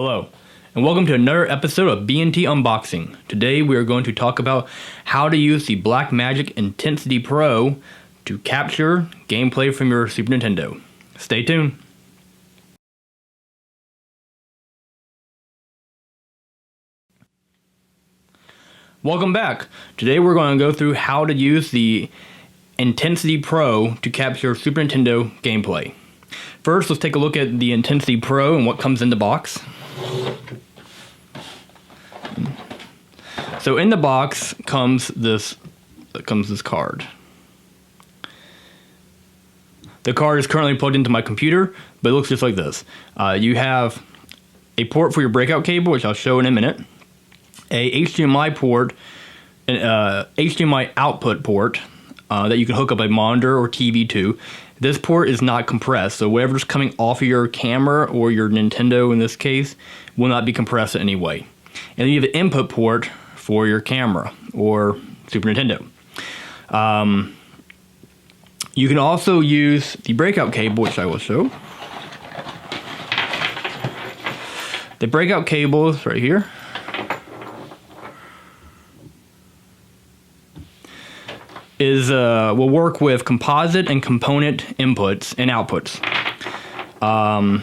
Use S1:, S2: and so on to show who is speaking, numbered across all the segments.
S1: Hello, and welcome to another episode of B&T Unboxing. Today we are going to talk about how to use the BlackMagic Intensity Pro to capture gameplay from your Super Nintendo. Stay tuned. Welcome back. Today we're going to go through how to use the Intensity Pro to capture Super Nintendo gameplay. First, let's take a look at the Intensity Pro and what comes in the box. So in the box comes this card. The card is currently plugged into my computer, but it looks just like this. You have a port for your breakout cable, which I'll show in a minute, a HDMI port, an HDMI output port that you can hook up a monitor or TV to. This port is not compressed, so whatever's coming off of your camera or your Nintendo in this case will not be compressed in any way. And then you have an input port for your camera or Super Nintendo. You can also use the breakout cable, which I will show. The breakout cable is right here. Will work with composite and component inputs and outputs. And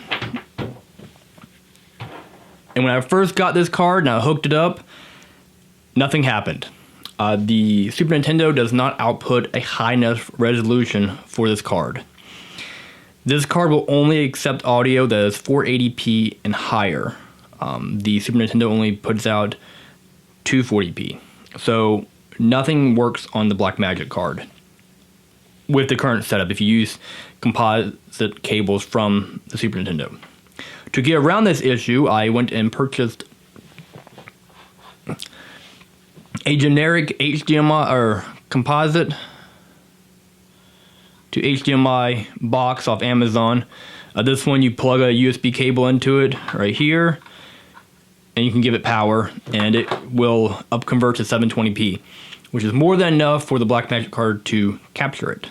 S1: when I first got this card and I hooked it up, nothing happened. The Super Nintendo does not output a high enough resolution for this card. This card will only accept audio that is 480p and higher. The Super Nintendo only puts out 240p. So nothing works on the BlackMagic card with the current setup if you use composite cables from the Super Nintendo. To get around this issue, I went and purchased a generic HDMI or composite to HDMI box off Amazon. This one, you plug a USB cable into it right here, and you can give it power, and it will upconvert to 720p, which is more than enough for the BlackMagic card to capture it.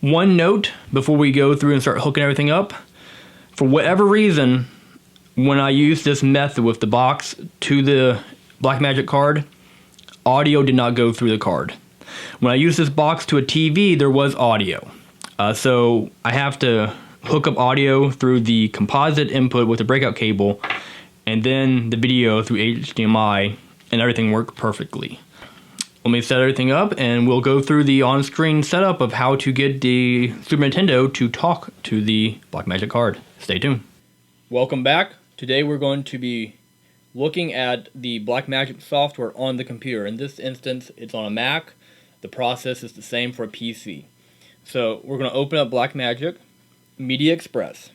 S1: One note before we go through and start hooking everything up: for whatever reason, when I used this method with the box to the BlackMagic card, audio did not go through the card. When I used this box to a TV, there was audio. So I have to hook up audio through the composite input with the breakout cable, and then the video through HDMI, and everything worked perfectly. Let me set everything up, and we'll go through the on-screen setup of how to get the Super Nintendo to talk to the BlackMagic card. Stay tuned. Welcome back. Today we're going to be looking at the BlackMagic software on the computer. In this instance, it's on a Mac. The process is the same for a PC. So we're going to open up BlackMagic Media Express.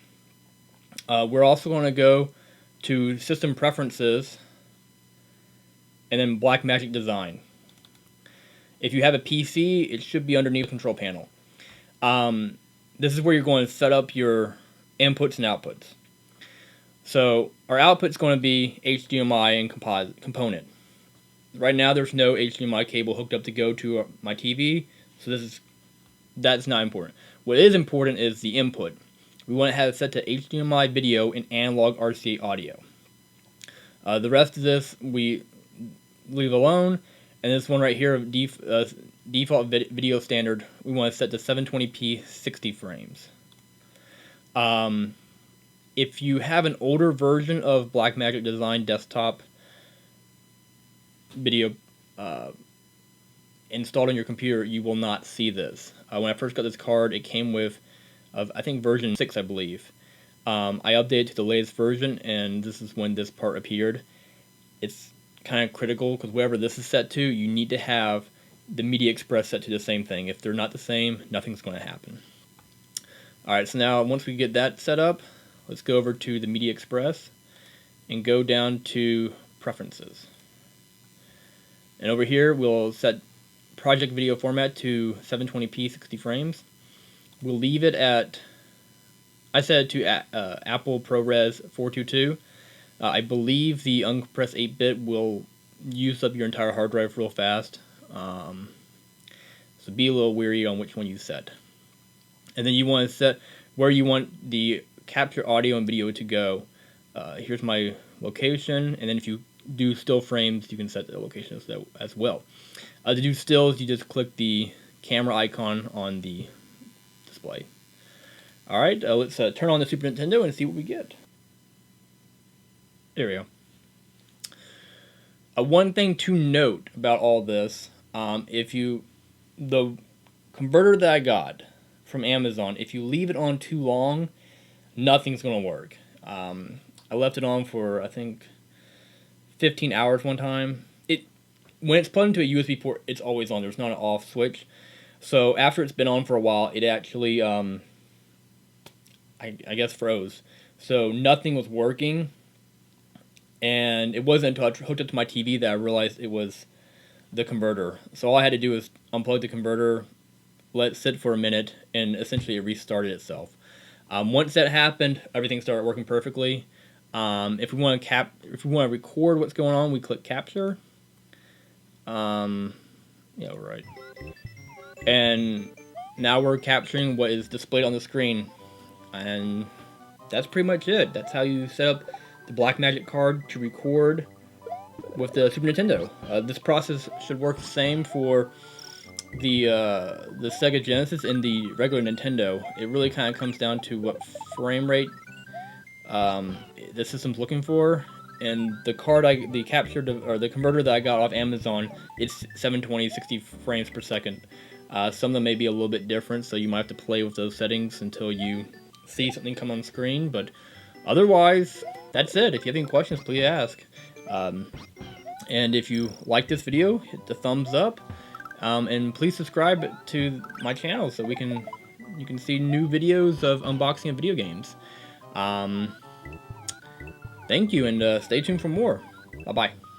S1: We're also going to go to System Preferences and then BlackMagic Design. If you have a PC, it should be underneath the control panel. This is where you're going to set up your inputs and outputs. So our output's going to be HDMI and component. Right now there's no HDMI cable hooked up to go to my TV, so that's not important. What is important is the input. We want to have it set to HDMI video and analog RCA audio. The rest of this we leave alone, and this one right here, default video standard, we want to set to 720p 60 frames. If you have an older version of BlackMagic Design desktop video installed on your computer, you will not see this. When I first got this card, it came with, I think, version 6, I believe. I updated to the latest version, and this is when this part appeared. It's kind of critical, because whatever this is set to, you need to have the Media Express set to the same thing. If they're not the same, nothing's going to happen. Alright, so now once we get that set up, let's go over to the Media Express and go down to Preferences. And over here, we'll set project video format to 720p 60 frames. We'll leave it at, I set it to Apple ProRes 422. I believe the uncompressed 8-bit will use up your entire hard drive real fast. So be a little wary on which one you set. And then you want to set where you want the capture audio and video to go. Here's my location, and then if you do still frames, you can set the location as well. To do stills, you just click the camera icon on the display. Alright, let's turn on the Super Nintendo and see what we get. There we go. One thing to note about all this, the converter that I got from Amazon, if you leave it on too long, nothing's going to work. I left it on for, I think, 15 hours one time. When it's plugged into a USB port, it's always on. There's not an off switch. So after it's been on for a while, it actually, I guess, froze. So nothing was working. And it wasn't until I hooked up to my TV that I realized it was the converter. So all I had to do was unplug the converter, let it sit for a minute, and essentially it restarted itself. Once that happened, everything started working perfectly. If we want to record what's going on, we click capture. Yeah, right. And now we're capturing what is displayed on the screen, and that's pretty much it. That's how you set up the BlackMagic card to record with the Super Nintendo. This process should work the same for the Sega Genesis and the regular Nintendo. It really kind of comes down to what frame rate the system's looking for. And the card the converter that I got off Amazon, it's 720, 60 frames per second. Some of them may be a little bit different, so you might have to play with those settings until you see something come on screen. But otherwise, that's it. If you have any questions, please ask. And if you like this video, hit the thumbs up, and please subscribe to my channel so you can see new videos of unboxing of video games. Thank you, and stay tuned for more. Bye-bye.